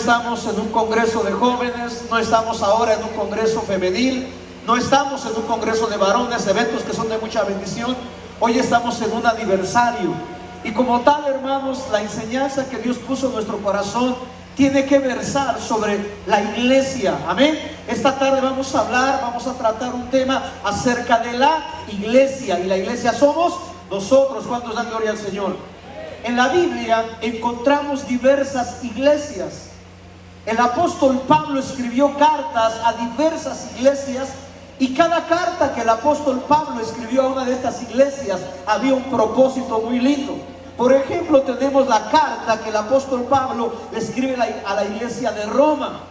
Estamos en un congreso de jóvenes, no estamos ahora en un congreso femenil, no estamos en un congreso de varones, eventos que son de mucha bendición. Hoy estamos en un aniversario y como tal, hermanos, la enseñanza que Dios puso en nuestro corazón tiene que versar sobre la iglesia. Amén. Esta tarde vamos a tratar un tema acerca de la iglesia, y la iglesia somos nosotros. ¿Cuántos dan gloria al Señor? En la Biblia encontramos diversas iglesias. El apóstol Pablo escribió cartas a diversas iglesias, y cada carta que el apóstol Pablo escribió a una de estas iglesias había un propósito muy lindo. Por ejemplo, tenemos la carta que el apóstol Pablo le escribe a la iglesia de Roma.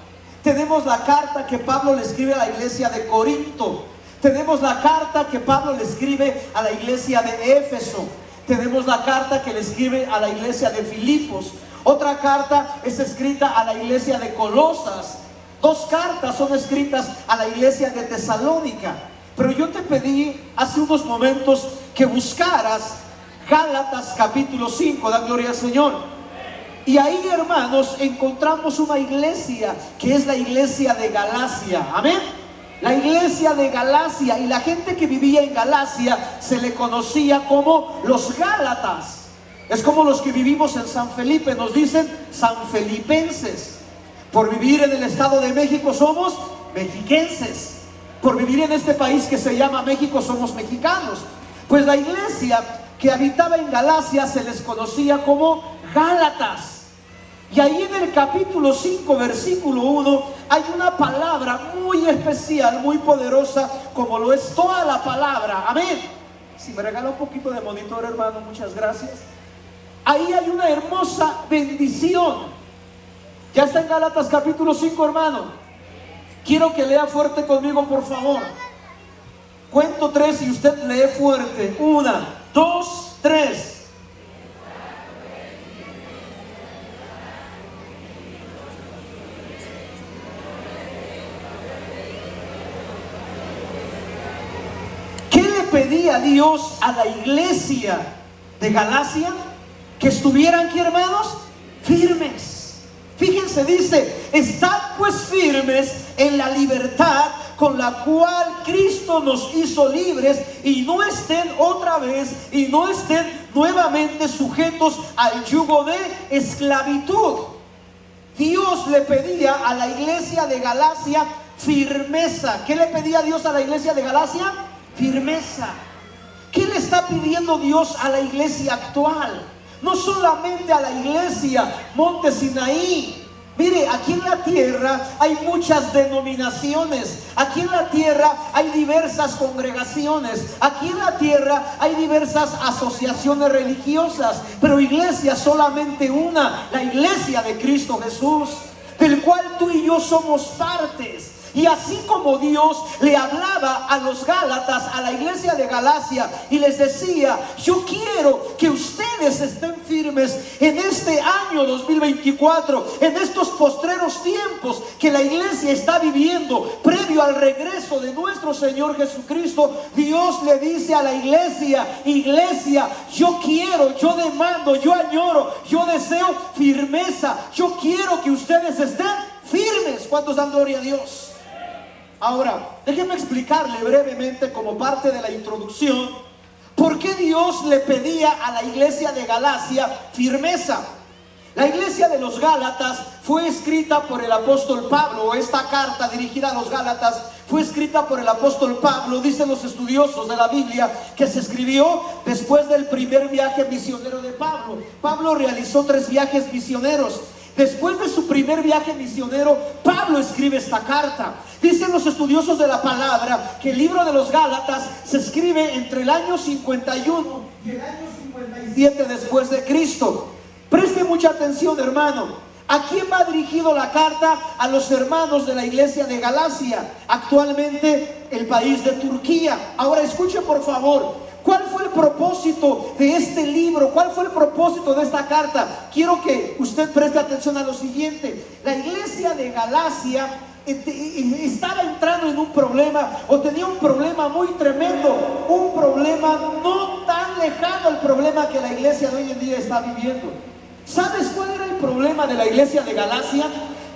Tenemos la carta que Pablo le escribe a la iglesia de Corinto. Tenemos la carta que Pablo le escribe a la iglesia de Éfeso. Tenemos la carta que le escribe a la iglesia de Filipos. Otra carta es escrita a la iglesia de Colosas. Dos cartas son escritas a la iglesia de Tesalónica. Pero yo te pedí hace unos momentos que buscaras Gálatas capítulo 5, da gloria al Señor. Y ahí, hermanos, encontramos una iglesia que es la iglesia de Galacia. Amén. La iglesia de Galacia, y la gente que vivía en Galacia se le conocía como los Gálatas. Es como los que vivimos en San Felipe, nos dicen sanfelipenses. Por vivir en el Estado de México somos mexiquenses. Por vivir en este país que se llama México somos mexicanos. Pues la iglesia que habitaba en Galacia se les conocía como Gálatas. Y ahí en el capítulo 5, versículo 1, hay una palabra muy especial, muy poderosa, como lo es toda la palabra. Amén. Si me regala un poquito de monitor, hermano, muchas gracias. Ahí hay una hermosa bendición. Ya está en Gálatas capítulo 5, hermano. Quiero que lea fuerte conmigo, por favor. Cuento 3 y usted lee fuerte. 1, 2, 3. ¿Qué le pedía Dios a la iglesia de Galacia? Que estuvieran, ¿qué, hermanos? Firmes. Fíjense, dice: estad pues firmes en la libertad con la cual Cristo nos hizo libres, y no estén otra vez, y no estén nuevamente sujetos al yugo de esclavitud. Dios le pedía a la iglesia de Galacia firmeza. ¿Qué le pedía Dios a la iglesia de Galacia? Firmeza. ¿Qué le está pidiendo Dios a la iglesia actual? No solamente a la iglesia Monte Sinaí. Mire, aquí en la tierra hay muchas denominaciones. Aquí en la tierra hay diversas congregaciones. Aquí en la tierra hay diversas asociaciones religiosas. Pero iglesia solamente una, la iglesia de Cristo Jesús, del cual tú y yo somos partes. Y así como Dios le hablaba a los Gálatas, a la iglesia de Galacia, y les decía: yo quiero que ustedes estén firmes en este año 2024, en estos postreros tiempos que la iglesia está viviendo, previo al regreso de nuestro Señor Jesucristo. Dios le dice a la iglesia: iglesia, yo quiero, yo demando, yo añoro, yo deseo firmeza. Yo quiero que ustedes estén firmes. ¿Cuántos dan gloria a Dios? Ahora, déjenme explicarle brevemente, como parte de la introducción, por qué Dios le pedía a la iglesia de Galacia firmeza. La iglesia de los Gálatas fue escrita por el apóstol Pablo, o esta carta dirigida a los Gálatas fue escrita por el apóstol Pablo. Dicen los estudiosos de la Biblia que se escribió después del primer viaje misionero de Pablo. Pablo realizó 3 viajes misioneros. Después de su primer viaje misionero, Pablo escribe esta carta. Dicen los estudiosos de la palabra que el libro de los Gálatas se escribe entre el año 51 y el año 57 después de Cristo. Preste mucha atención, hermano. ¿A quién va dirigido la carta? A los hermanos de la iglesia de Galacia, actualmente el país de Turquía. Ahora escuche, por favor. ¿Cuál fue el propósito de este libro? ¿Cuál fue el propósito de esta carta? Quiero que usted preste atención a lo siguiente. La iglesia de Galacia estaba entrando en un problema, o tenía un problema muy tremendo, un problema no tan lejano al problema que la iglesia de hoy en día está viviendo. ¿Sabes cuál era el problema de la iglesia de Galacia?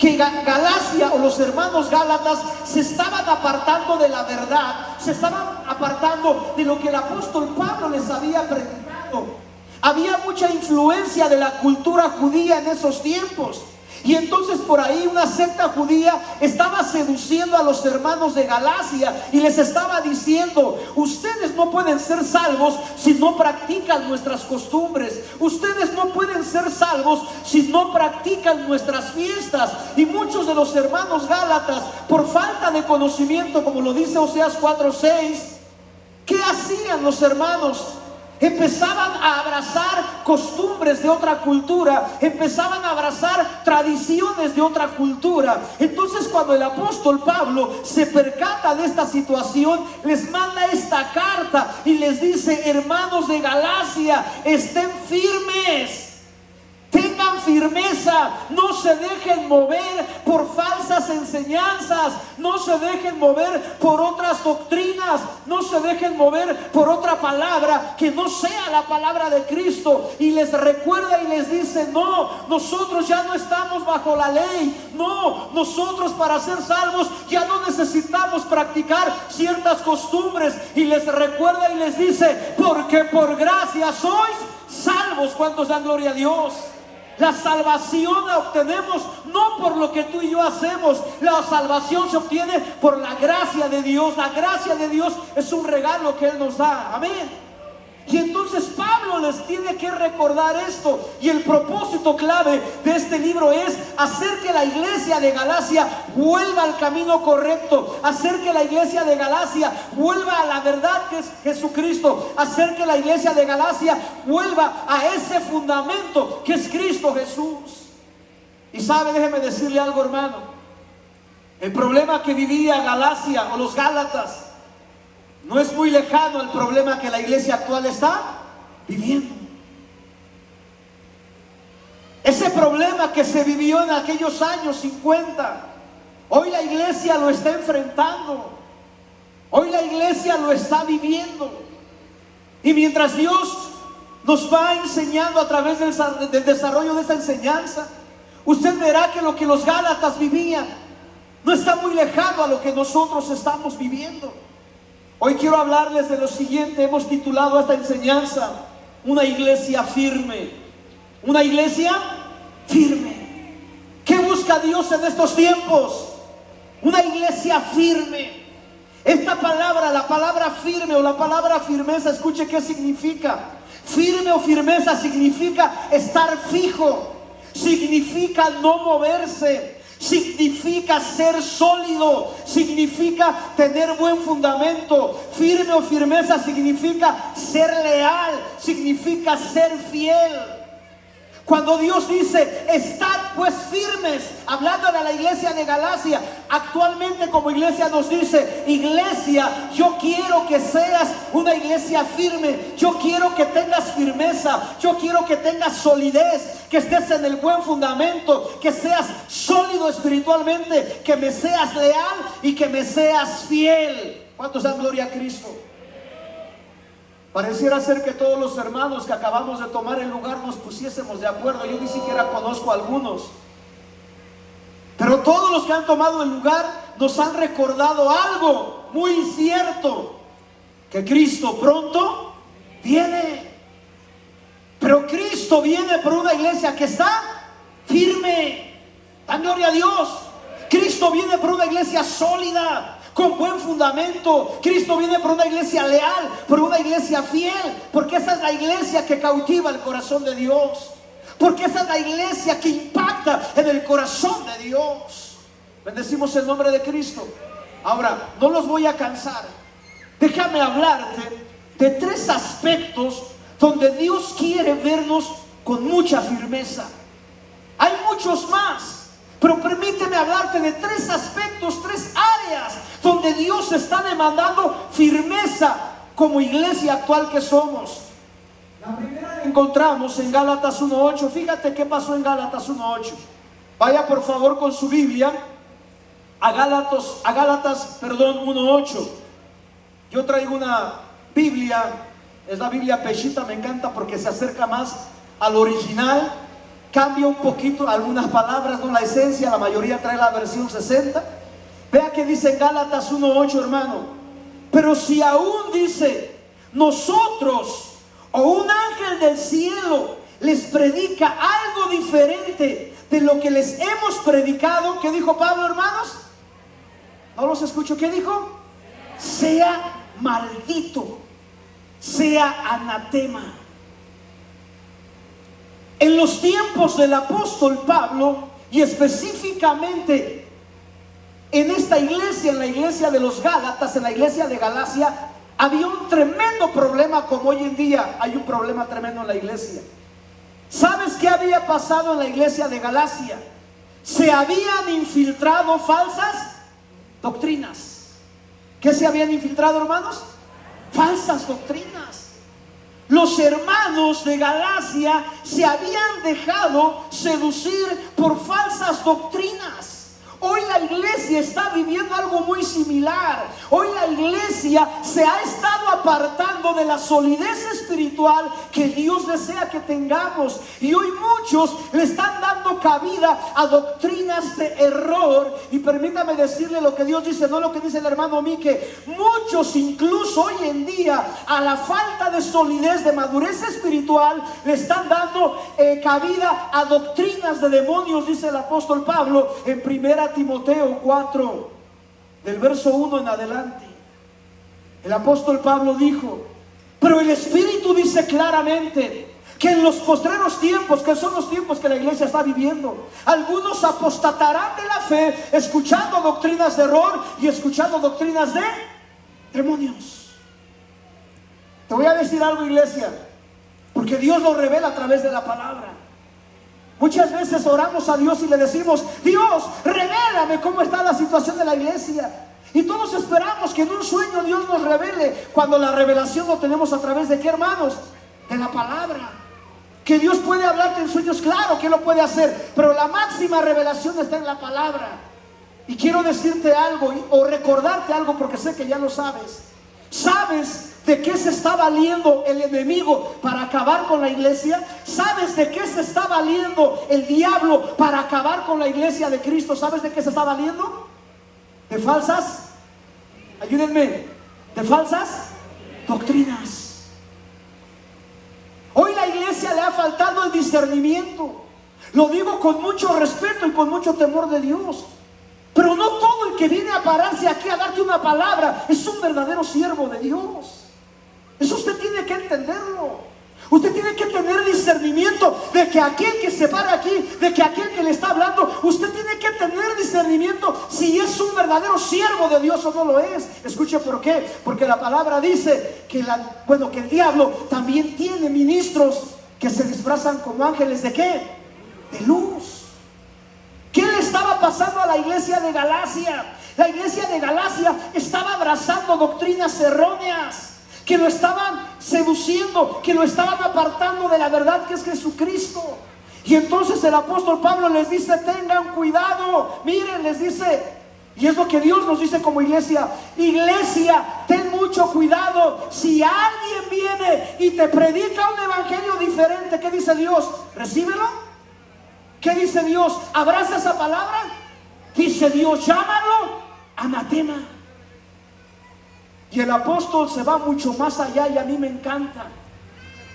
que Galacia o los hermanos Gálatas se estaban apartando de la verdad, se estaban apartando de lo que el apóstol Pablo les había predicado. Había mucha influencia de la cultura judía en esos tiempos. Y entonces por ahí una secta judía estaba seduciendo a los hermanos de Galacia y les estaba diciendo: ustedes no pueden ser salvos si no practican nuestras costumbres, ustedes no pueden ser salvos si no practican nuestras fiestas. Y muchos de los hermanos gálatas, por falta de conocimiento, como lo dice Oseas 4:6, ¿qué hacían los hermanos? Empezaban a abrazar costumbres de otra cultura, empezaban a abrazar tradiciones de otra cultura. Entonces, cuando el apóstol Pablo se percata de esta situación, les manda esta carta y les dice: hermanos de Galacia, estén firmes, tengan firmeza, no se dejen mover por falsas enseñanzas, no se dejen mover por otras doctrinas, no se dejen mover por otra palabra que no sea la palabra de Cristo. Y les recuerda y les dice: no, nosotros ya no estamos bajo la ley, no, nosotros para ser salvos ya no necesitamos practicar ciertas costumbres. Y les recuerda y les dice: porque por gracia sois salvos. ¿Cuántos dan gloria a Dios? La salvación la obtenemos no por lo que tú y yo hacemos. La salvación se obtiene por la gracia de Dios. La gracia de Dios es un regalo que Él nos da. Amén. Y entonces Pablo les tiene que recordar esto. Y el propósito clave de este libro es hacer que la iglesia de Galacia vuelva al camino correcto, hacer que la iglesia de Galacia vuelva a la verdad que es Jesucristo, hacer que la iglesia de Galacia vuelva a ese fundamento que es Cristo Jesús. Y sabe, déjeme decirle algo, hermano. El problema que vivía Galacia o los Gálatas no es muy lejano al problema que la iglesia actual está viviendo. Ese problema que se vivió en aquellos años 50, hoy la iglesia lo está enfrentando. Hoy la iglesia lo está viviendo. Y mientras Dios nos va enseñando a través del desarrollo de esta enseñanza, usted verá que lo que los Gálatas vivían no está muy lejano a lo que nosotros estamos viviendo. Hoy quiero hablarles de lo siguiente. Hemos titulado esta enseñanza: una iglesia firme. Una iglesia firme. ¿Qué busca Dios en estos tiempos? Una iglesia firme. Esta palabra, la palabra firme o la palabra firmeza, escuche qué significa. Firme o firmeza significa estar fijo, significa no moverse, significa ser sólido, significa tener buen fundamento. Firme o firmeza significa ser leal, significa ser fiel. Cuando Dios dice: estad pues firmes, hablándole a la iglesia de Galacia, actualmente como iglesia nos dice: iglesia, yo quiero que seas una iglesia firme, yo quiero que tengas firmeza, yo quiero que tengas solidez, que estés en el buen fundamento, que seas sólido espiritualmente, que me seas leal y que me seas fiel. ¿Cuántos dan gloria a Cristo? Pareciera ser que todos los hermanos que acabamos de tomar el lugar nos pusiésemos de acuerdo. Yo ni siquiera conozco a algunos, pero todos los que han tomado el lugar nos han recordado algo muy cierto: que Cristo pronto viene. Pero Cristo viene por una iglesia que está firme. Dan gloria a Dios. Cristo viene por una iglesia sólida, con buen fundamento. Cristo viene por una iglesia leal, por una iglesia fiel, porque esa es la iglesia que cautiva el corazón de Dios, porque esa es la iglesia que impacta en el corazón de Dios. Bendecimos el nombre de Cristo. Ahora, no los voy a cansar. Déjame hablarte de 3 aspectos donde Dios quiere vernos con mucha firmeza. Hay muchos más, pero permíteme hablarte de 3 aspectos, 3 áreas donde Dios está demandando firmeza como iglesia actual que somos. La primera la encontramos en Gálatas 1:8. Fíjate qué pasó en Gálatas 1:8. Vaya por favor con su Biblia a Gálatas 1:8. Yo traigo una Biblia, es la Biblia Peshita, me encanta porque se acerca más al original. cambia un poquito algunas palabras, no la esencia, la mayoría trae la versión 60. Vea que dice en Gálatas 1:8, hermano: pero si aún dice nosotros o un ángel del cielo les predica algo diferente de lo que les hemos predicado, ¿qué dijo Pablo, hermanos? No los escucho. ¿Qué dijo? Sea maldito, sea anatema. En los tiempos del apóstol Pablo, y específicamente en esta iglesia, en la iglesia de los Gálatas, en la iglesia de Galacia, había un tremendo problema, como hoy en día hay un problema tremendo en la iglesia. ¿Sabes qué había pasado en la iglesia de Galacia? Se habían infiltrado falsas doctrinas. ¿Qué se habían infiltrado, hermanos? Falsas doctrinas. Los hermanos de Galacia se habían dejado seducir por falsas doctrinas. Hoy la iglesia está viviendo algo muy similar. Hoy la iglesia se ha estado apartando de la solidez espiritual que Dios desea que tengamos. Y hoy muchos le están dando cabida a doctrinas de error. Y permítame decirle lo que Dios dice, no lo que dice el hermano Mique. Muchos incluso hoy en día, a la falta de solidez, de madurez espiritual, le están dando cabida a doctrinas de demonios, dice el apóstol Pablo en 1 Timoteo 4, del verso 1 en adelante. El apóstol Pablo dijo: pero el Espíritu dice claramente que en los postreros tiempos, que son los tiempos que la iglesia está viviendo, algunos apostatarán de la fe, escuchando doctrinas de error y escuchando doctrinas de demonios. Te voy a decir algo, iglesia, porque Dios lo revela a través de la palabra. Muchas veces oramos a Dios y le decimos: Dios, revélame cómo está la situación de la iglesia. Y todos esperamos que en un sueño Dios nos revele, cuando la revelación lo tenemos a través de ¿qué, hermanos? De la palabra. Que Dios puede hablarte en sueños, claro que lo puede hacer, pero la máxima revelación está en la palabra. Y quiero decirte algo, o recordarte algo, porque sé que ya lo sabes. ¿Sabes de qué se está valiendo el enemigo para acabar con la iglesia? ¿Sabes de qué se está valiendo el diablo para acabar con la iglesia de Cristo? ¿Sabes de qué se está valiendo? De falsas, ayúdenme, de falsas doctrinas. Hoy la iglesia le ha faltado el discernimiento. Lo digo con mucho respeto y con mucho temor de Dios. Pero no todo el que viene a pararse aquí a darte una palabra es un verdadero siervo de Dios. Eso usted tiene que entenderlo. Usted tiene que tener discernimiento de que aquel que se para aquí, de que aquel que le está hablando, usted tiene que tener discernimiento si es un verdadero siervo de Dios o no lo es. Escuche por qué. Porque la palabra dice que, que el diablo también tiene ministros que se disfrazan como ángeles ¿de qué? De luz. ¿Qué le estaba pasando a la iglesia de Galacia? La iglesia de Galacia estaba abrazando doctrinas erróneas que lo estaban seduciendo, que lo estaban apartando de la verdad que es Jesucristo. Y entonces el apóstol Pablo les dice: tengan cuidado. Miren, les dice, y es lo que Dios nos dice como iglesia: iglesia, ten mucho cuidado. Si alguien viene y te predica un evangelio diferente, ¿qué dice Dios? Recíbelo. ¿Qué dice Dios? ¿Abraza esa palabra? Dice Dios: llámalo anatema. Y el apóstol se va mucho más allá, y a mí me encanta,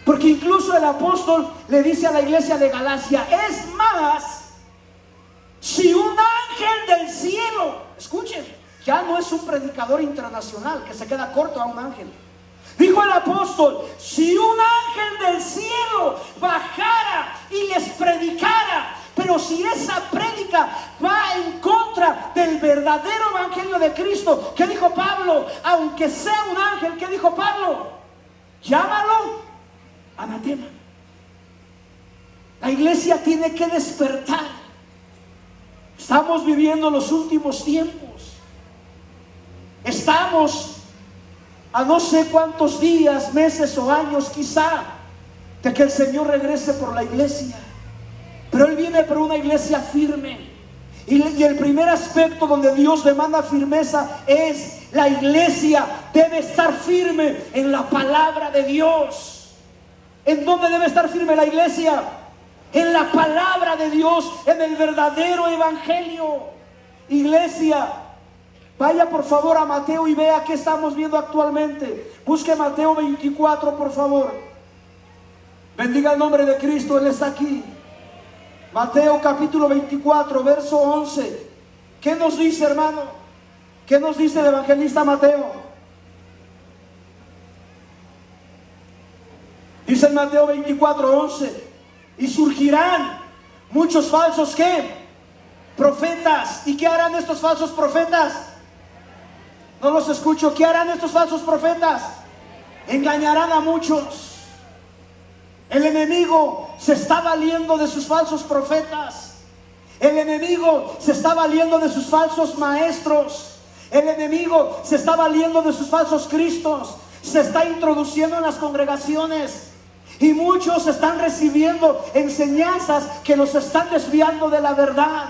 porque incluso el apóstol le dice a la iglesia de Galacia: es más, si un ángel del cielo, escuchen, ya no es un predicador internacional que se queda corto a un ángel. Dijo el apóstol: si un ángel del cielo bajara y les predicara, pero si esa prédica va en contra del verdadero evangelio de Cristo, ¿qué dijo Pablo? Aunque sea un ángel, ¿qué dijo Pablo? Llámalo anatema. La iglesia tiene que despertar. Estamos viviendo los últimos tiempos. Estamos a no sé cuántos días, meses o años quizá de que el Señor regrese por la iglesia. Pero Él viene por una iglesia firme. Y el primer aspecto donde Dios demanda firmeza es: la iglesia debe estar firme en la palabra de Dios. ¿En dónde debe estar firme la iglesia? en la palabra de Dios, en el verdadero evangelio. Iglesia, vaya por favor a Mateo y vea qué estamos viendo actualmente. Busque Mateo 24, por favor. Bendiga el nombre de Cristo, Él está aquí. Mateo capítulo 24, verso 11. ¿Qué nos dice, hermano? ¿Qué nos dice el evangelista Mateo? Dice en Mateo 24, 11: y surgirán muchos falsos, ¿qué? Profetas. ¿Y qué harán estos falsos profetas? No los escucho. ¿Qué harán estos falsos profetas? Engañarán a muchos. El enemigo se está valiendo de sus falsos profetas. El enemigo se está valiendo de sus falsos maestros. El enemigo se está valiendo de sus falsos cristos. Se está introduciendo en las congregaciones. Y muchos están recibiendo enseñanzas que los están desviando de la verdad.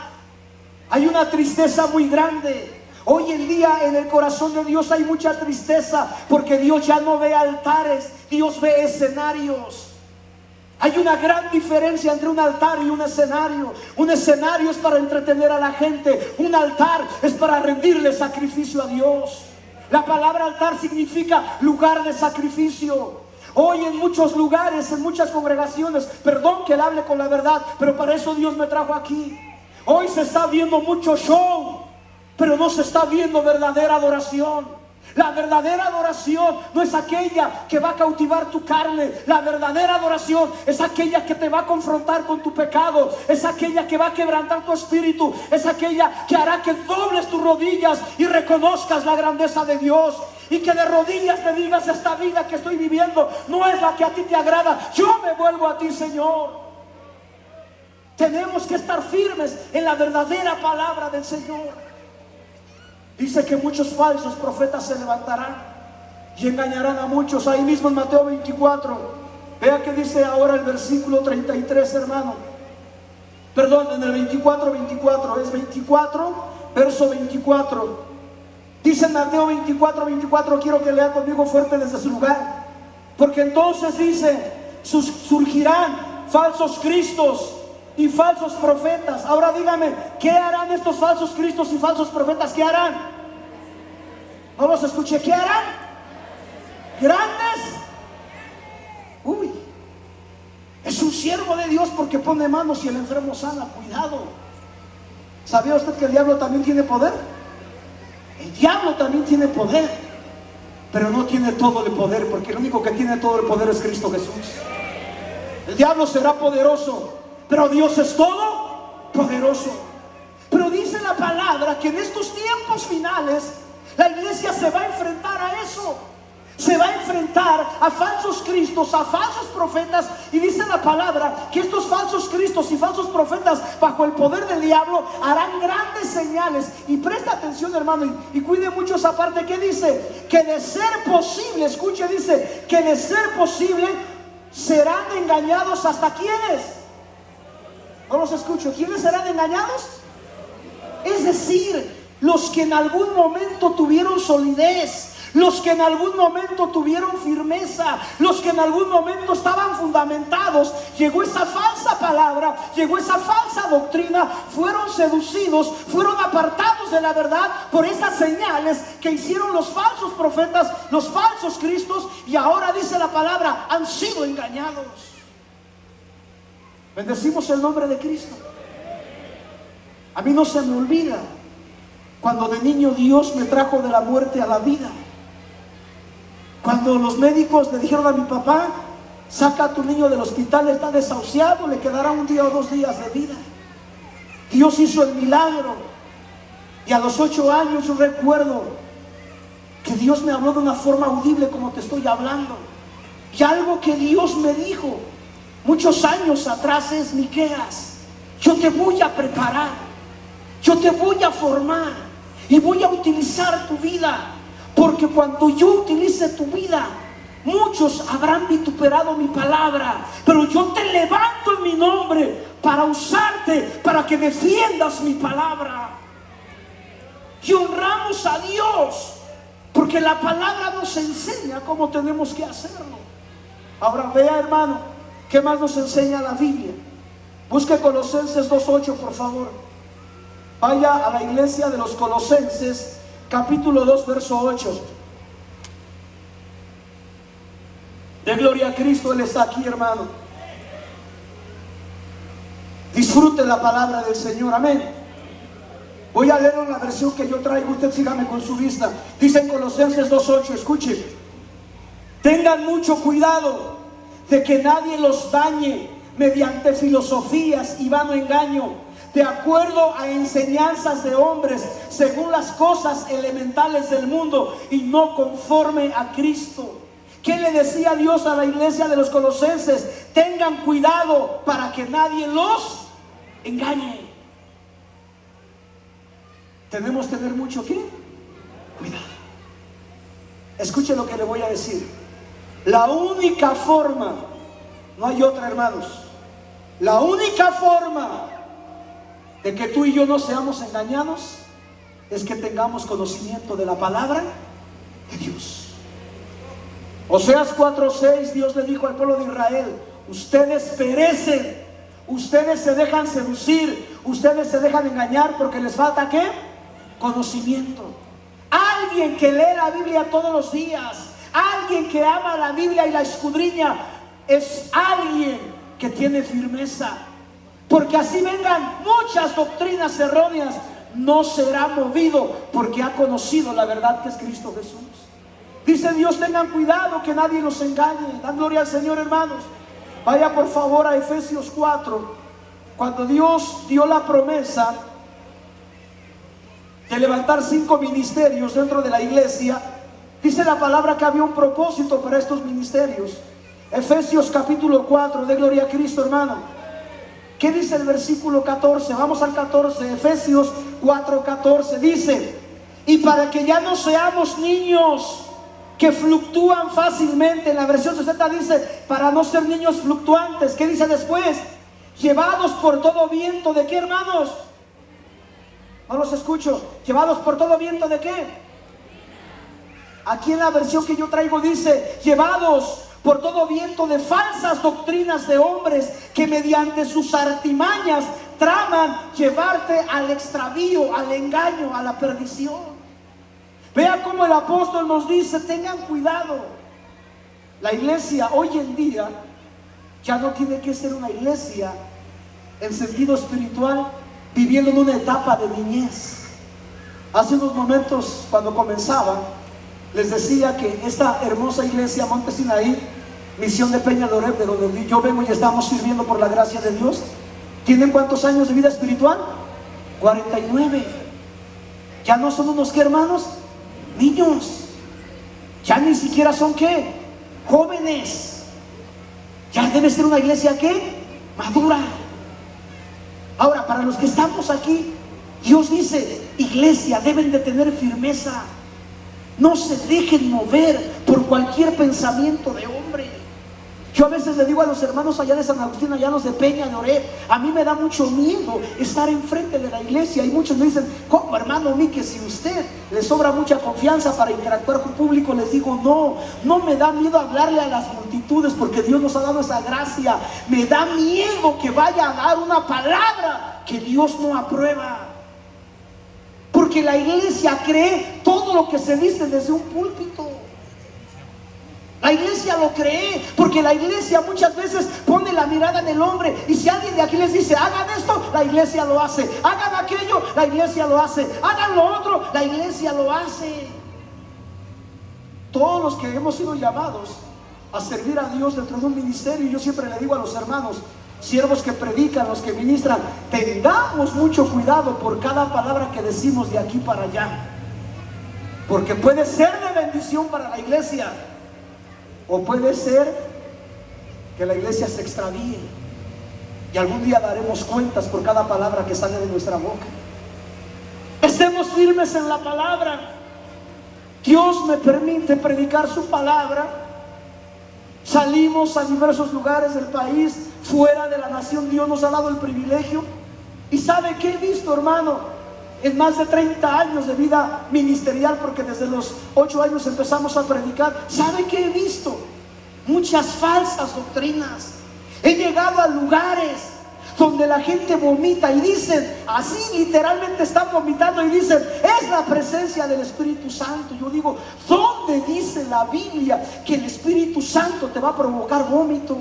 Hay una tristeza muy grande. Hoy en día en el corazón de Dios hay mucha tristeza, porque Dios ya no ve altares, Dios ve escenarios. Hay una gran diferencia entre un altar y un escenario. Un escenario es para entretener a la gente. Un altar es para rendirle sacrificio a Dios. La palabra altar significa lugar de sacrificio. Hoy en muchos lugares, en muchas congregaciones, perdón que le hable con la verdad, pero para eso Dios me trajo aquí. Hoy se está viendo mucho show, pero no se está viendo verdadera adoración. La verdadera adoración no es aquella que va a cautivar tu carne. La verdadera adoración es aquella que te va a confrontar con tu pecado. Es aquella que va a quebrantar tu espíritu. Es aquella que hará que dobles tus rodillas y reconozcas la grandeza de Dios. Y que de rodillas te digas: esta vida que estoy viviendo no es la que a ti te agrada. Yo me vuelvo a ti, Señor. Tenemos que estar firmes en la verdadera palabra del Señor. Dice que muchos falsos profetas se levantarán y engañarán a muchos. Ahí mismo en Mateo 24. Vea que dice ahora el versículo 33, hermano. Perdón, en el 24, es 24, verso 24. Dice en Mateo 24, quiero que lea conmigo fuerte desde su lugar. Porque entonces dice: surgirán falsos cristos y falsos profetas. Ahora dígame, ¿qué harán estos falsos cristos y falsos profetas? ¿Qué harán? No los escuché. ¿Qué harán? Grandes. Uy, es un siervo de Dios porque pone manos y el enfermo sana. Cuidado. ¿Sabía usted que el diablo también tiene poder? El diablo también tiene poder, pero no tiene todo el poder, porque el único que tiene todo el poder es Cristo Jesús. El diablo será poderoso, pero Dios es todo poderoso. Pero dice la palabra que en estos tiempos finales la iglesia se va a enfrentar a eso. Se va a enfrentar a falsos cristos, a falsos profetas. Y dice la palabra que estos falsos cristos y falsos profetas, bajo el poder del diablo, harán grandes señales. Y presta atención, hermano, y cuide mucho esa parte que dice que de ser posible, escuche, dice que de ser posible serán engañados. ¿Hasta quiénes? No los escucho. ¿Quiénes serán engañados? Es decir, los que en algún momento tuvieron solidez, los que en algún momento tuvieron firmeza, los que en algún momento estaban fundamentados. Llegó esa falsa palabra, llegó esa falsa doctrina, fueron seducidos, fueron apartados de la verdad por esas señales que hicieron los falsos profetas, los falsos cristos, y ahora dice la palabra, han sido engañados. Bendecimos el nombre de Cristo. A mí no se me olvida cuando de niño Dios me trajo de la muerte a la vida. Cuando los médicos le dijeron a mi papá: saca a tu niño del hospital, está desahuciado, le quedará 1 día o 2 días de vida. Dios hizo el milagro. Y a los 8 años yo recuerdo que Dios me habló de una forma audible como te estoy hablando. Y algo que Dios me dijo muchos años atrás es: Miqueas, yo te voy a preparar, yo te voy a formar y voy a utilizar tu vida. Porque cuando yo utilice tu vida, muchos habrán vituperado mi palabra, pero yo te levanto en mi nombre para usarte, para que defiendas mi palabra. Y honramos a Dios, porque la palabra nos enseña cómo tenemos que hacerlo. Ahora vea, hermano, ¿qué más nos enseña la Biblia? Busque Colosenses 2:8, por favor. Vaya a la iglesia de los Colosenses, capítulo 2, verso 8. De gloria a Cristo, Él está aquí, hermano. Disfrute la palabra del Señor, amén. Voy a leer la versión que yo traigo, usted sígame con su vista. Dice en Colosenses 2:8, escuche: tengan mucho cuidado de que nadie los dañe mediante filosofías y vano engaño, de acuerdo a enseñanzas de hombres, según las cosas elementales del mundo y no conforme a Cristo. ¿Qué le decía Dios a la iglesia de los Colosenses? Tengan cuidado para que nadie los engañe. Tenemos que tener mucho ¿qué? Cuidado. Escuche lo que le voy a decir. La única forma, no hay otra, hermanos, la única forma de que tú y yo no seamos engañados es que tengamos conocimiento de la palabra de Dios. Oseas 4:6, Dios le dijo al pueblo de Israel: ustedes perecen, ustedes se dejan seducir, ustedes se dejan engañar porque les falta ¿qué? Conocimiento. Alguien que lee la Biblia todos los días, alguien que ama la Biblia y la escudriña, es alguien que tiene firmeza. Porque así vengan muchas doctrinas erróneas, no será movido porque ha conocido la verdad que es Cristo Jesús. Dice Dios: tengan cuidado que nadie los engañe. Dan gloria al Señor, hermanos. Vaya por favor a Efesios 4. Cuando Dios dio la promesa de levantar 5 ministerios dentro de la iglesia, dice la palabra que había un propósito para estos ministerios. Efesios capítulo 4, de gloria a Cristo, hermano. ¿Qué dice el versículo 14? Vamos al 14, Efesios 4:14. Dice: y para que ya no seamos niños que fluctúan fácilmente. En la versión 60 dice: para no ser niños fluctuantes. ¿Qué dice después? Llevados por todo viento, ¿de qué, hermanos? No los escucho. ¿Llevados por todo viento de qué? Aquí en la versión que yo traigo dice: llevados por todo viento de falsas doctrinas de hombres que mediante sus artimañas traman llevarte al extravío, al engaño, a la perdición. Vea cómo el apóstol nos dice: tengan cuidado. La iglesia hoy en día ya no tiene que ser una iglesia en sentido espiritual viviendo en una etapa de niñez. Hace unos momentos, cuando comenzaba, les decía que esta hermosa iglesia Monte Sinaí, Misión de Peña de Oreb, de donde yo vengo y estamos sirviendo por la gracia de Dios, ¿tienen cuántos años de vida espiritual? 49. Ya no son unos ¿qué, hermanos? Niños. Ya ni siquiera son ¿qué? Jóvenes. Ya debe ser una iglesia ¿qué? Madura. Ahora, para los que estamos aquí, Dios dice: iglesia, deben de tener firmeza. No se dejen mover por cualquier pensamiento de hombre. Yo a veces le digo a los hermanos allá de San Agustín, allá los de Peña de Oreb, a mí me da mucho miedo estar enfrente de la iglesia. Y muchos me dicen: ¿cómo, hermano? A mí que si usted le sobra mucha confianza para interactuar con público. Les digo: no me da miedo hablarle a las multitudes, porque Dios nos ha dado esa gracia. Me da miedo que vaya a dar una palabra que Dios no aprueba. Porque la iglesia cree todo lo que se dice desde un púlpito. La iglesia lo cree, porque la iglesia muchas veces pone la mirada en el hombre. Y si alguien de aquí les dice: hagan esto, la iglesia lo hace. Hagan aquello, la iglesia lo hace. Hagan lo otro, la iglesia lo hace. Todos los que hemos sido llamados a servir a Dios dentro de un ministerio, y yo siempre le digo a los hermanos, siervos que predican, los que ministran, tengamos mucho cuidado por cada palabra que decimos de aquí para allá, porque puede ser de bendición para la iglesia, o puede ser que la iglesia se extravíe, y algún día daremos cuentas por cada palabra que sale de nuestra boca. Estemos firmes en la palabra. Dios me permite predicar su palabra. Salimos a diversos lugares del país, fuera de la nación. Dios nos ha dado el privilegio. ¿Y sabe qué he visto, hermano? En más de 30 años de vida ministerial, porque desde los 8 años empezamos a predicar. ¿Sabe qué he visto? Muchas falsas doctrinas. He llegado a lugares donde la gente vomita y dicen, así literalmente están vomitando y dicen, es la presencia del Espíritu Santo. Yo digo, ¿dónde dice la Biblia que el Espíritu Santo te va a provocar vómito?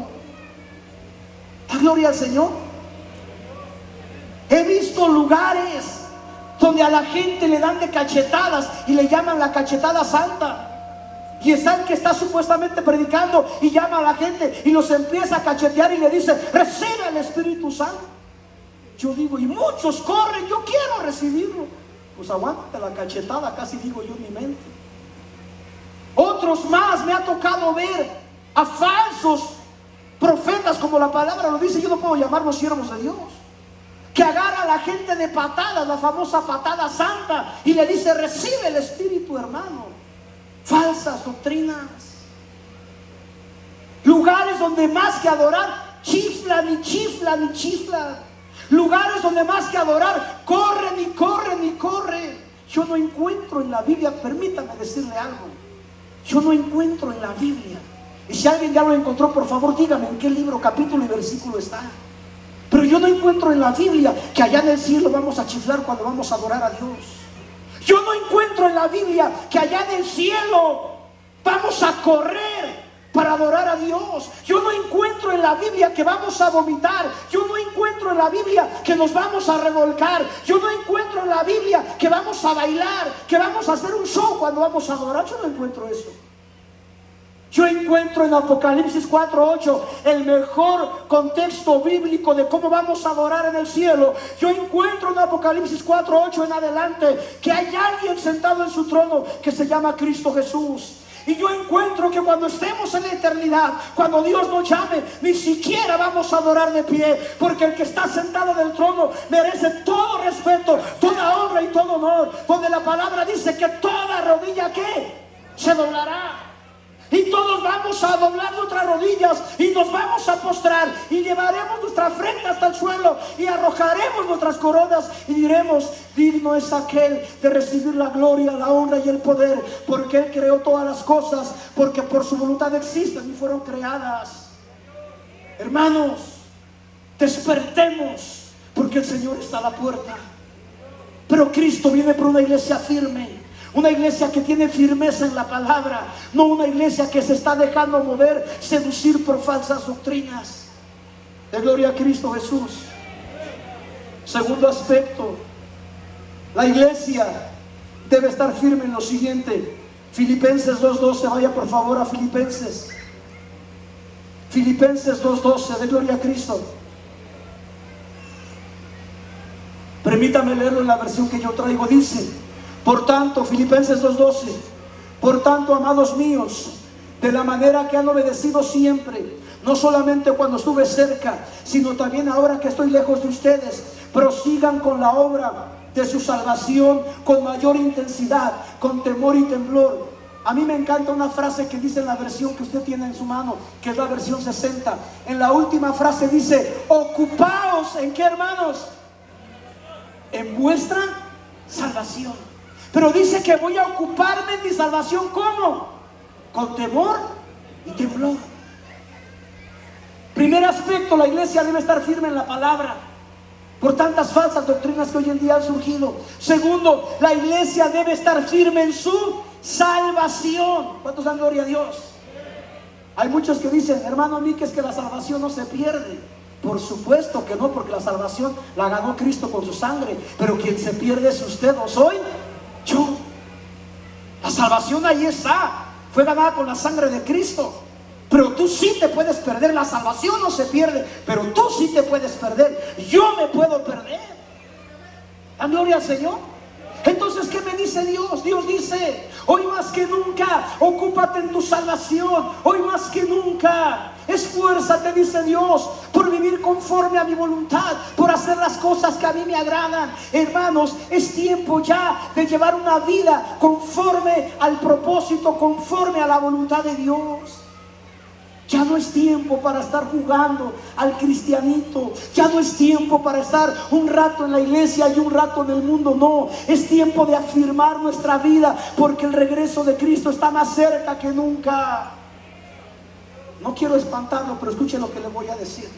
¿Da gloria al Señor? He visto lugares donde a la gente le dan de cachetadas y le llaman la cachetada santa. Y está el que está supuestamente predicando y llama a la gente y los empieza a cachetear y le dice, recibe el Espíritu Santo. Yo digo, y muchos corren, yo quiero recibirlo. Pues aguántate la cachetada, casi digo yo en mi mente. Otros más, me ha tocado ver a falsos profetas, como la palabra lo dice, yo no puedo llamarlos siervos de Dios, que agarra a la gente de patadas, la famosa patada santa, y le dice, recibe el Espíritu, hermano. Falsas doctrinas. Lugares donde más que adorar chiflan y chiflan y chiflan. Lugares donde más que adorar corren y corren y corren. Yo no encuentro en la Biblia, permítame decirle algo, yo no encuentro en la Biblia, y si alguien ya lo encontró, por favor dígame en qué libro, capítulo y versículo está. Pero yo no encuentro en la Biblia que allá en el cielo vamos a chiflar cuando vamos a adorar a Dios. Yo no encuentro en la Biblia que allá en el cielo vamos a correr para adorar a Dios. Yo no encuentro en la Biblia que vamos a vomitar. Yo no encuentro en la Biblia que nos vamos a revolcar. Yo no encuentro en la Biblia que vamos a bailar, que vamos a hacer un show cuando vamos a adorar. Yo no encuentro eso. Yo encuentro en Apocalipsis 4:8 el mejor contexto bíblico de cómo vamos a adorar en el cielo. Yo encuentro en Apocalipsis 4:8 en adelante que hay alguien sentado en su trono que se llama Cristo Jesús. Y yo encuentro que cuando estemos en la eternidad, cuando Dios nos llame, ni siquiera vamos a adorar de pie, porque el que está sentado en el trono merece todo respeto, toda honra y todo honor, donde la palabra dice que toda rodilla ¿qué? Se doblará. Y todos vamos a doblar nuestras rodillas y nos vamos a postrar y llevaremos nuestra frente hasta el suelo y arrojaremos nuestras coronas y diremos, digno es aquel de recibir la gloria, la honra y el poder, porque Él creó todas las cosas, porque por su voluntad existen y fueron creadas. Hermanos, despertemos, porque el Señor está a la puerta. Pero Cristo viene por una iglesia firme, una iglesia que tiene firmeza en la palabra, no una iglesia que se está dejando mover, seducir por falsas doctrinas. De gloria a Cristo Jesús. Segundo aspecto, la iglesia debe estar firme en lo siguiente. Filipenses 2:12, vaya por favor a Filipenses. Filipenses 2:12, de gloria a Cristo. Permítame leerlo en la versión que yo traigo, dice: por tanto, Filipenses 2:12, por tanto, amados míos, de la manera que han obedecido siempre, no solamente cuando estuve cerca, sino también ahora que estoy lejos de ustedes, prosigan con la obra de su salvación con mayor intensidad, con temor y temblor. A mí me encanta una frase que dice en la versión que usted tiene en su mano, que es la versión 60. En la última frase dice: ocupaos, ¿en qué, hermanos? En vuestra salvación. Pero dice que voy a ocuparme en mi salvación, ¿cómo? Con temor y temblor. Primer aspecto, la iglesia debe estar firme en la palabra por tantas falsas doctrinas que hoy en día han surgido. Segundo, la iglesia debe estar firme en su salvación. ¿Cuántos dan gloria a Dios? Hay muchos que dicen, hermano Nick, es que la salvación no se pierde. Por supuesto que no, porque la salvación la ganó Cristo con su sangre. Pero quien se pierde es usted o soy yo. La salvación ahí está, fue ganada con la sangre de Cristo. Pero tú sí te puedes perder. La salvación no se pierde, pero tú sí te puedes perder. Yo me puedo perder. ¿Dan gloria al Señor? Entonces, ¿qué me dice Dios? Dios dice: hoy más que nunca, ocúpate en tu salvación. Hoy más que nunca, esfuérzate, dice Dios, por vivir conforme a mi voluntad, por hacer las cosas que a mí me agradan. Hermanos, es tiempo ya de llevar una vida conforme al propósito, conforme a la voluntad de Dios. Ya no es tiempo para estar jugando al cristianito. Ya no es tiempo para estar un rato en la iglesia y un rato en el mundo. No, es tiempo de afirmar nuestra vida, porque el regreso de Cristo está más cerca que nunca. No quiero espantarlo, pero escuche lo que le voy a decir.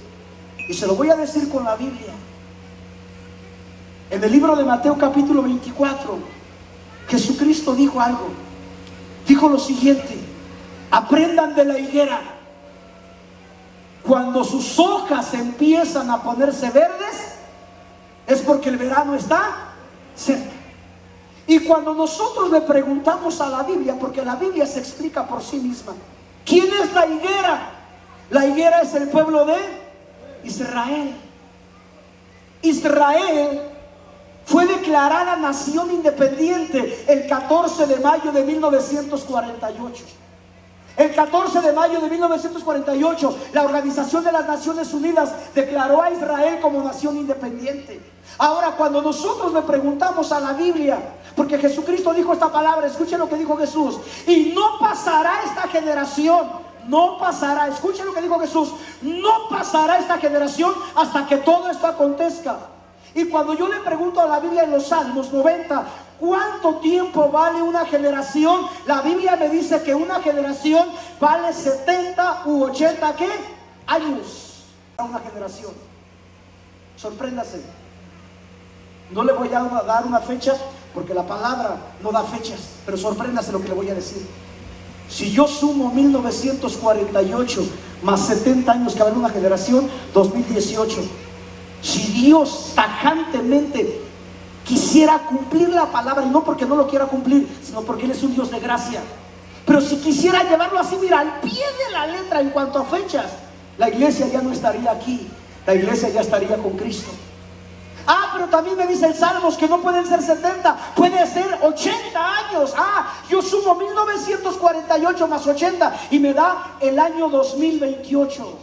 Y se lo voy a decir con la Biblia. En el libro de Mateo capítulo 24, Jesucristo dijo algo. Dijo lo siguiente: aprendan de la higuera. Cuando sus hojas empiezan a ponerse verdes, es porque el verano está cerca. Y cuando nosotros le preguntamos a la Biblia, porque la Biblia se explica por sí misma, ¿quién es la higuera? La higuera es el pueblo de Israel. Israel fue declarada nación independiente el 14 de mayo de 1948. El 14 de mayo de 1948, la Organización de las Naciones Unidas declaró a Israel como nación independiente. Ahora, cuando nosotros le preguntamos a la Biblia, porque Jesucristo dijo esta palabra, escuchen lo que dijo Jesús: y no pasará esta generación, no pasará, escuchen lo que dijo Jesús, no pasará esta generación hasta que todo esto acontezca. Y cuando yo le pregunto a la Biblia en los Salmos 90, ¿cuánto tiempo vale una generación? La Biblia me dice que una generación vale 70 u 80 ¿qué? Años. Una generación. Sorpréndase. No le voy a dar una fecha porque la palabra no da fechas, pero sorpréndase lo que le voy a decir. Si yo sumo 1948 más 70 años que vale una generación, 2018. Si Dios tajantemente quisiera cumplir la palabra, y no porque no lo quiera cumplir, sino porque Él es un Dios de gracia, pero si quisiera llevarlo así, mira, al pie de la letra en cuanto a fechas, la iglesia ya no estaría aquí, la iglesia ya estaría con Cristo. Pero también me dice el Salmos que no pueden ser 70, puede ser 80 años. Yo sumo 1948 más 80 y me da el año 2028.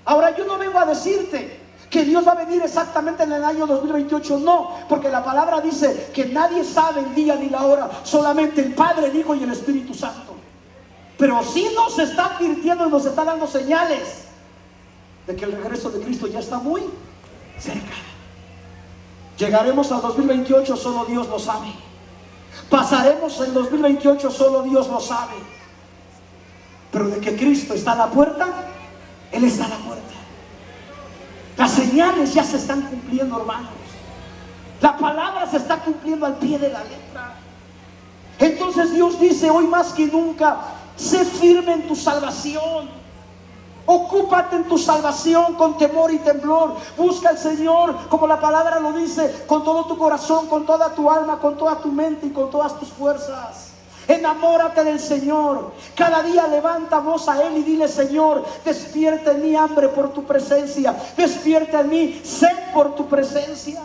Ahora, yo no vengo a decirte que Dios va a venir exactamente en el año 2028, no, porque la palabra dice que nadie sabe el día ni la hora, solamente el Padre, el Hijo y el Espíritu Santo. Pero sí nos está advirtiendo y nos está dando señales de que el regreso de Cristo ya está muy cerca. Llegaremos al 2028, solo Dios lo sabe. Pasaremos el 2028, solo Dios lo sabe. Pero de que Cristo está a la puerta, Él está a la puerta. Las señales ya se están cumpliendo, hermanos. La palabra se está cumpliendo al pie de la letra. Entonces Dios dice hoy más que nunca: sé firme en tu salvación. Ocúpate en tu salvación con temor y temblor. Busca al Señor, como la palabra lo dice, con todo tu corazón, con toda tu alma, con toda tu mente y con todas tus fuerzas. Enamórate del Señor. Cada día levanta voz a Él y dile: Señor, despierta en mí hambre por tu presencia, despierta en mí sed por tu presencia.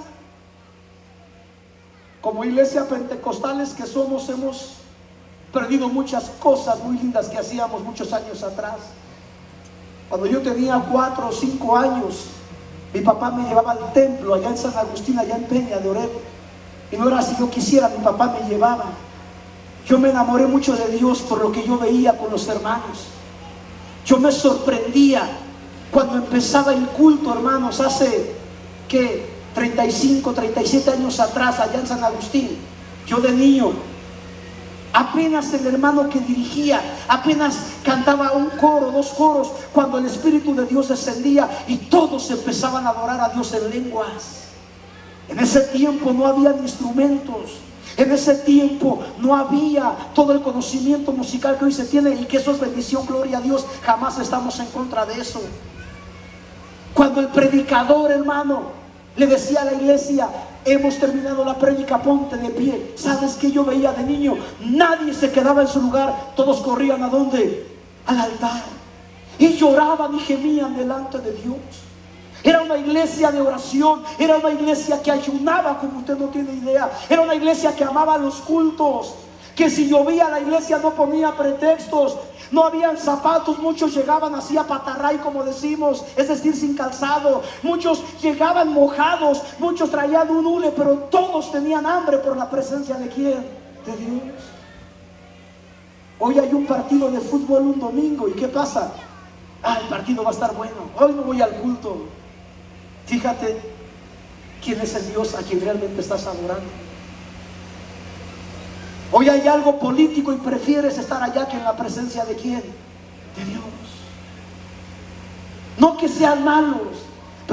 Como iglesia pentecostales que somos, hemos perdido muchas cosas muy lindas que hacíamos muchos años atrás. Cuando yo tenía 4 o 5 años, mi papá me llevaba al templo allá en San Agustín, allá en Peña de Oreb. Y no era si yo quisiera, mi papá me llevaba. Yo me enamoré mucho de Dios por lo que yo veía con los hermanos. Yo me sorprendía cuando empezaba el culto, hermanos, hace, ¿qué? 35, 37 años atrás, allá en San Agustín. Yo de niño, apenas el hermano que dirigía, apenas cantaba un coro, 2 coros, cuando el Espíritu de Dios descendía y todos empezaban a adorar a Dios en lenguas. En ese tiempo no había instrumentos. En ese tiempo no había todo el conocimiento musical que hoy se tiene, y que eso es bendición, gloria a Dios. Jamás estamos en contra de eso. Cuando el predicador, hermano, le decía a la iglesia: hemos terminado la prédica, ponte de pie. ¿Sabes qué yo veía de niño? Nadie se quedaba en su lugar, todos corrían ¿a dónde? Al altar, y lloraban y gemían delante de Dios. Era una iglesia de oración, era una iglesia que ayunaba como usted no tiene idea, era una iglesia que amaba los cultos, que si llovía la iglesia no ponía pretextos, no habían zapatos, muchos llegaban así a patarray como decimos, es decir, sin calzado, muchos llegaban mojados, muchos traían un hule, pero todos tenían hambre por la presencia de ¿quién? De Dios. Hoy hay un partido de fútbol un domingo, ¿y qué pasa? El partido va a estar bueno, hoy no voy al culto. Fíjate quién es el Dios a quien realmente estás adorando. Hoy hay algo político y prefieres estar allá que en la presencia de ¿quién? De Dios. No que sean malos,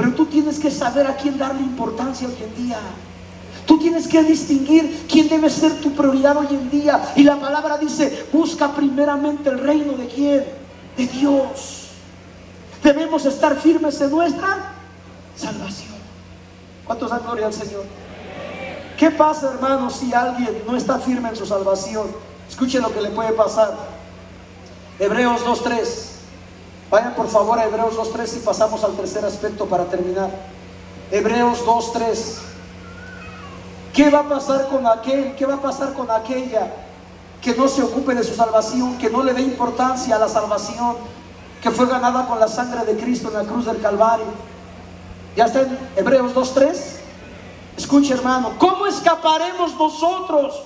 Pero tú tienes que saber a quién darle importancia hoy en día. Tú tienes que distinguir quién debe ser tu prioridad hoy en día. Y la palabra dice, busca primeramente el reino de ¿quién? De Dios. Debemos estar firmes en nuestra salvación. ¿Cuántos dan gloria al Señor? ¿Qué pasa, hermanos, si alguien no está firme en su salvación? Escuche lo que le puede pasar. Hebreos 2:3. Vayan por favor a Hebreos 2:3 y pasamos al tercer aspecto para terminar. Hebreos 2:3. ¿Qué va a pasar con aquel? ¿Qué va a pasar con aquella que no se ocupe de su salvación, que no le dé importancia a la salvación que fue ganada con la sangre de Cristo en la cruz del Calvario? Ya está en Hebreos 2:3. Escuche, hermano, ¿cómo escaparemos nosotros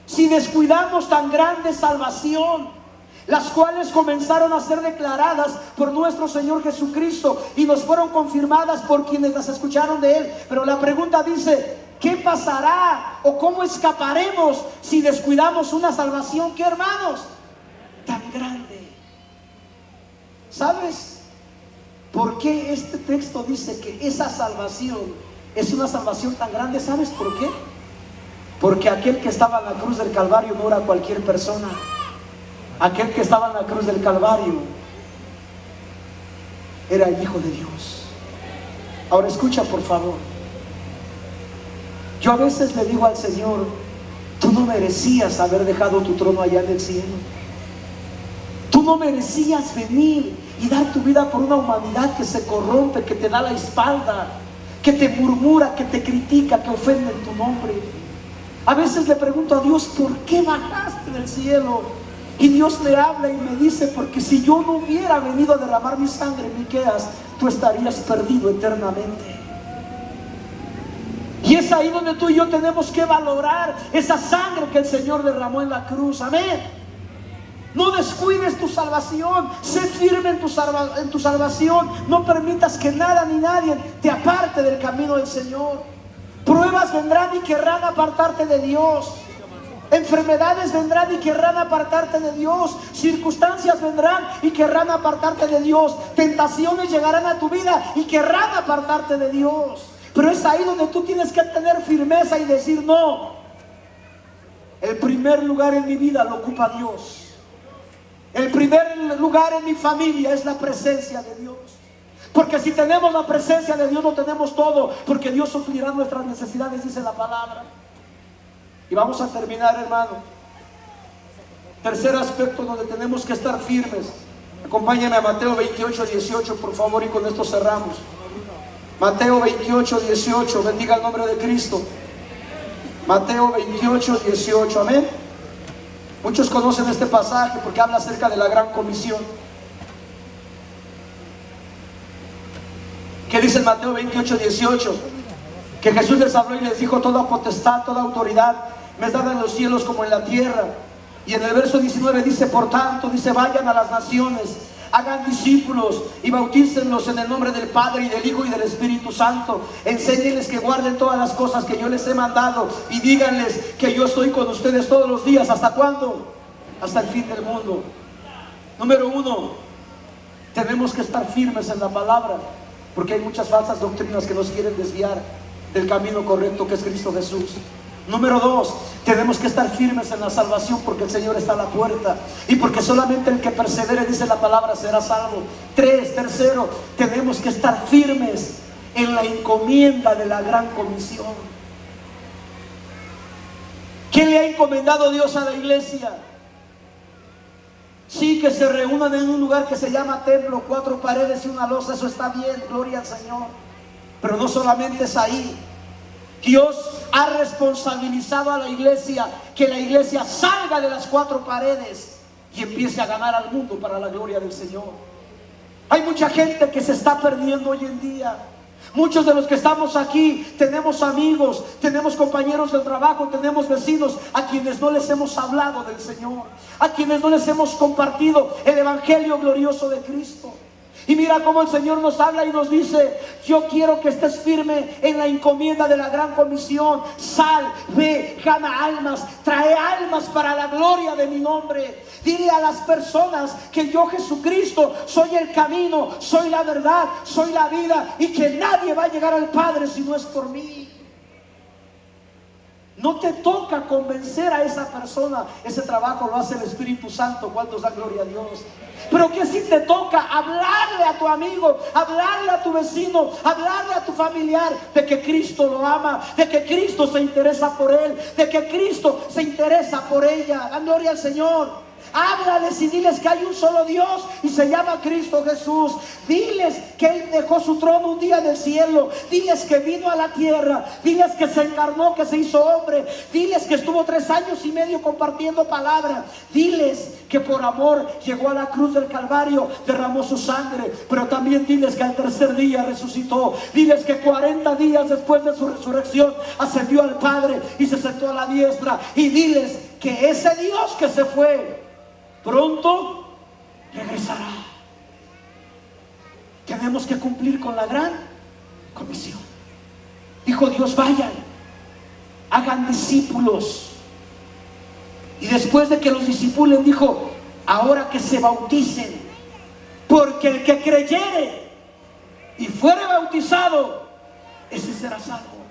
si descuidamos tan grande salvación, las cuales comenzaron a ser declaradas por nuestro Señor Jesucristo y nos fueron confirmadas por quienes las escucharon de Él? Pero la pregunta dice, ¿qué pasará o cómo escaparemos si descuidamos una salvación, ¿qué, hermanos? Tan grande. ¿Sabes por qué este texto dice que esa salvación es una salvación tan grande? ¿Sabes por qué? Porque aquel que estaba en la cruz del Calvario no era cualquier persona. Aquel que estaba en la cruz del Calvario era el Hijo de Dios. Ahora escucha, por favor. Yo a veces le digo al Señor, tú no merecías haber dejado tu trono allá en el cielo. Tú no merecías venir y dar tu vida por una humanidad que se corrompe, que te da la espalda, que te murmura, que te critica, que ofende en tu nombre. A veces le pregunto a Dios, ¿por qué bajaste del cielo? Y Dios le habla y me dice, porque si yo no hubiera venido a derramar mi sangre, Miqueas, tú estarías perdido eternamente. Y es ahí donde tú y yo tenemos que valorar esa sangre que el Señor derramó en la cruz. Amén. No descuides tu salvación. Sé firme en tu salvación. No permitas que nada ni nadie te aparte del camino del Señor. Pruebas vendrán y querrán apartarte de Dios. Enfermedades vendrán y querrán apartarte de Dios. Circunstancias vendrán y querrán apartarte de Dios. Tentaciones llegarán a tu vida y querrán apartarte de Dios. Pero es ahí donde tú tienes que tener firmeza y decir, no, el primer lugar en mi vida lo ocupa Dios. El primer lugar en mi familia es la presencia de Dios. Porque si tenemos la presencia de Dios, lo tenemos todo. Porque Dios suplirá nuestras necesidades, dice la palabra. Y vamos a terminar, hermano. Tercer aspecto donde tenemos que estar firmes. Acompáñame a Mateo 28:18, por favor, y con esto cerramos. Mateo 28:18, bendiga el nombre de Cristo. Mateo 28:18, amén. Muchos conocen este pasaje porque habla acerca de la gran comisión. ¿Qué dice en Mateo 28:18? Que Jesús les habló y les dijo, toda potestad, toda autoridad me es dada en los cielos como en la tierra. Y en el verso 19 dice, por tanto, dice, vayan a las naciones, hagan discípulos y bautícenlos en el nombre del Padre y del Hijo y del Espíritu Santo. Enséñenles que guarden todas las cosas que yo les he mandado y díganles que yo estoy con ustedes todos los días. ¿Hasta cuándo? Hasta el fin del mundo. Número uno, tenemos que estar firmes en la palabra, porque hay muchas falsas doctrinas que nos quieren desviar del camino correcto que es Cristo Jesús. Número dos, tenemos que estar firmes en la salvación porque el Señor está a la puerta y porque solamente el que persevere, dice la palabra, será salvo. Tercero, tenemos que estar firmes en la encomienda de la gran comisión. ¿Qué le ha encomendado Dios a la iglesia? Sí, que se reúnan en un lugar que se llama templo, 4 paredes y una losa, eso está bien, gloria al Señor. Pero no solamente es ahí. Dios ha responsabilizado a la iglesia, que la iglesia salga de las 4 paredes y empiece a ganar al mundo para la gloria del Señor. Hay mucha gente que se está perdiendo hoy en día. Muchos de los que estamos aquí tenemos amigos, tenemos compañeros de trabajo, tenemos vecinos a quienes no les hemos hablado del Señor, a quienes no les hemos compartido el evangelio glorioso de Cristo. Y mira cómo el Señor nos habla y nos dice: yo quiero que estés firme en la encomienda de la gran comisión. Sal, ve, gana almas, trae almas para la gloria de mi nombre. Dile a las personas que yo, Jesucristo, soy el camino, soy la verdad, soy la vida, y que nadie va a llegar al Padre si no es por mí. No te toca convencer a esa persona. Ese trabajo lo hace el Espíritu Santo. ¿Cuántos dan gloria a Dios? Pero que si te toca hablarle a tu amigo, hablarle a tu vecino, hablarle a tu familiar de que Cristo lo ama, de que Cristo se interesa por él, de que Cristo se interesa por ella. Dan gloria al Señor. Háblales y diles que hay un solo Dios y se llama Cristo Jesús. Diles que Él dejó su trono un día en el cielo. Diles que vino a la tierra. Diles que se encarnó, que se hizo hombre. Diles que estuvo 3 años y medio compartiendo palabra. Diles que por amor llegó a la cruz del Calvario, derramó su sangre. Pero también diles que al tercer día resucitó. Diles que 40 días después de su resurrección ascendió al Padre y se sentó a la diestra. Y diles que ese Dios que se fue pronto regresará. Tenemos que cumplir con la gran comisión. Dijo Dios: vayan, hagan discípulos. Y después de que los discipulen, dijo: ahora que se bauticen, porque el que creyere y fuere bautizado, ese será salvo.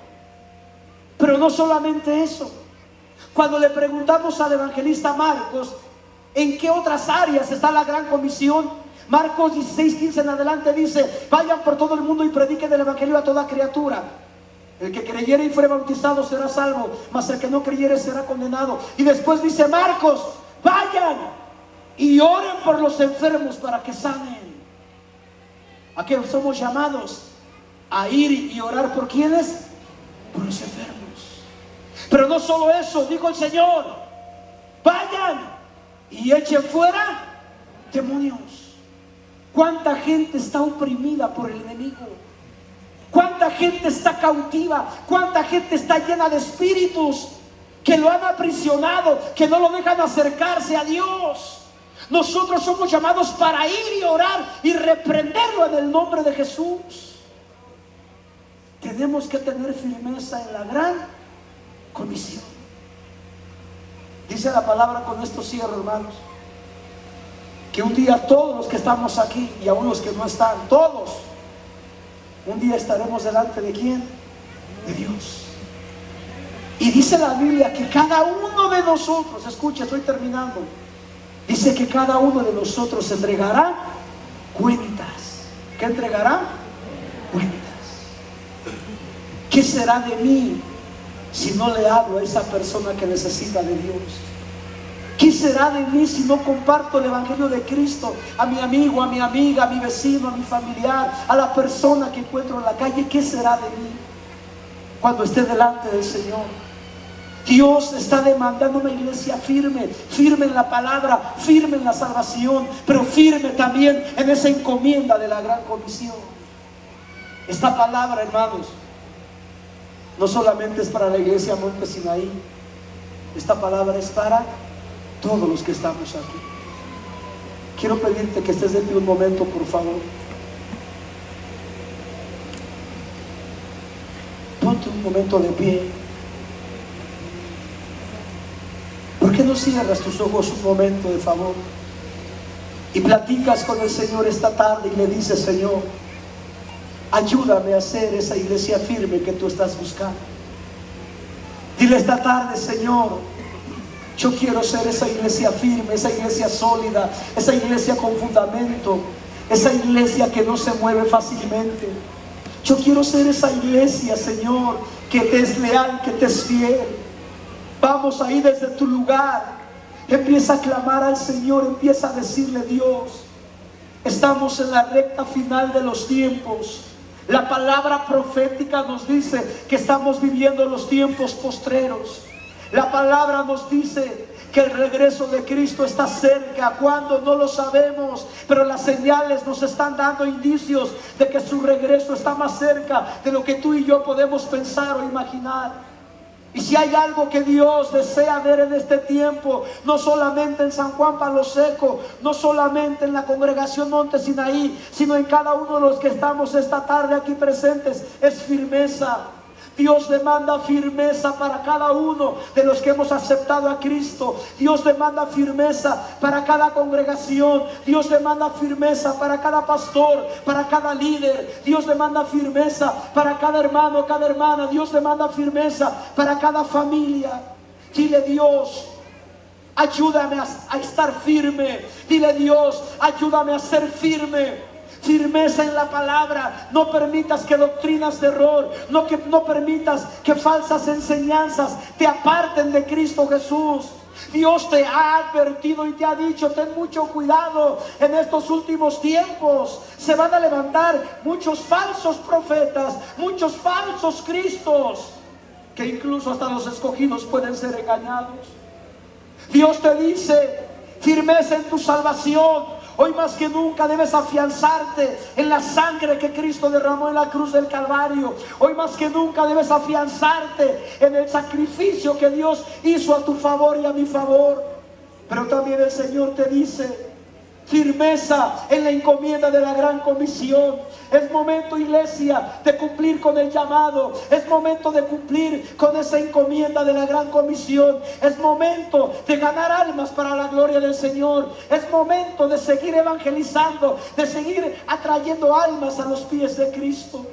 Pero no solamente eso. Cuando le preguntamos al evangelista Marcos ¿en qué otras áreas está la gran comisión? Marcos 16:15 en adelante dice: vayan por todo el mundo y prediquen el evangelio a toda criatura. El que creyere y fuere bautizado será salvo, mas el que no creyere será condenado. Y después dice Marcos: vayan y oren por los enfermos para que sanen. ¿A qué somos llamados? A ir y orar por ¿quiénes? Por los enfermos. Pero no solo eso, dijo el Señor: vayan y echen fuera demonios. ¿Cuánta gente está oprimida por el enemigo? ¿Cuánta gente está cautiva? ¿Cuánta gente está llena de espíritus que lo han aprisionado, que no lo dejan acercarse a Dios? Nosotros somos llamados para ir y orar y reprenderlo en el nombre de Jesús. Tenemos que tener firmeza en la gran comisión. Dice la palabra, con esto cierro, hermanos, que un día todos los que estamos aquí y aún los que no están, todos, un día estaremos delante de ¿quién? De Dios. Y dice la Biblia que cada uno de nosotros, escucha, estoy terminando, dice que cada uno de nosotros entregará cuentas. ¿Qué entregará? Cuentas. ¿Qué será de mí si no le hablo a esa persona que necesita de Dios? ¿Qué será de mí si no comparto el evangelio de Cristo a mi amigo, a mi amiga, a mi vecino, a mi familiar, a la persona que encuentro en la calle? ¿Qué será de mí cuando esté delante del Señor? Dios está demandando una iglesia firme, firme en la palabra, firme en la salvación, pero firme también en esa encomienda de la gran comisión. Esta palabra, hermanos, no solamente es para la iglesia Monte Sinaí. Esta palabra es para todos los que estamos aquí. Quiero pedirte que estés de pie un momento, por favor. Ponte un momento de pie. ¿Por qué no cierras tus ojos un momento, de favor? Y platicas con el Señor esta tarde y le dices: Señor, ayúdame a ser esa iglesia firme que tú estás buscando. Dile esta tarde: Señor, yo quiero ser esa iglesia firme, esa iglesia sólida, esa iglesia con fundamento, esa iglesia que no se mueve fácilmente. Yo quiero ser esa iglesia, Señor, que te es leal, que te es fiel. Vamos ahí desde tu lugar. Empieza a clamar al Señor, empieza a decirle: Dios, estamos en la recta final de los tiempos. La palabra profética nos dice que estamos viviendo los tiempos postreros. La palabra nos dice que el regreso de Cristo está cerca. ¿Cuándo? No lo sabemos, pero las señales nos están dando indicios de que su regreso está más cerca de lo que tú y yo podemos pensar o imaginar. Y si hay algo que Dios desea ver en este tiempo, no solamente en San Juan Palo Seco, no solamente en la congregación Monte Sinaí, sino en cada uno de los que estamos esta tarde aquí presentes, es firmeza. Dios demanda firmeza para cada uno de los que hemos aceptado a Cristo. Dios demanda firmeza para cada congregación. Dios demanda firmeza para cada pastor, para cada líder. Dios demanda firmeza para cada hermano, cada hermana. Dios demanda firmeza para cada familia. Dile: Dios, ayúdame a estar firme. Dile: Dios, ayúdame a ser firme. Firmeza en la palabra. No permitas que doctrinas de error, no permitas que falsas enseñanzas te aparten de Cristo Jesús. Dios te ha advertido y te ha dicho: ten mucho cuidado. En estos últimos tiempos se van a levantar muchos falsos profetas, muchos falsos cristos, que incluso hasta los escogidos pueden ser engañados. Dios te dice: firmeza en tu salvación. Hoy más que nunca debes afianzarte en la sangre que Cristo derramó en la cruz del Calvario. Hoy más que nunca debes afianzarte en el sacrificio que Dios hizo a tu favor y a mi favor. Pero también el Señor te dice: firmeza en la encomienda de la gran comisión. Es momento, iglesia, de cumplir con el llamado. Es momento de cumplir con esa encomienda de la gran comisión. Es momento de ganar almas para la gloria del Señor. Es momento de seguir evangelizando, de seguir atrayendo almas a los pies de Cristo.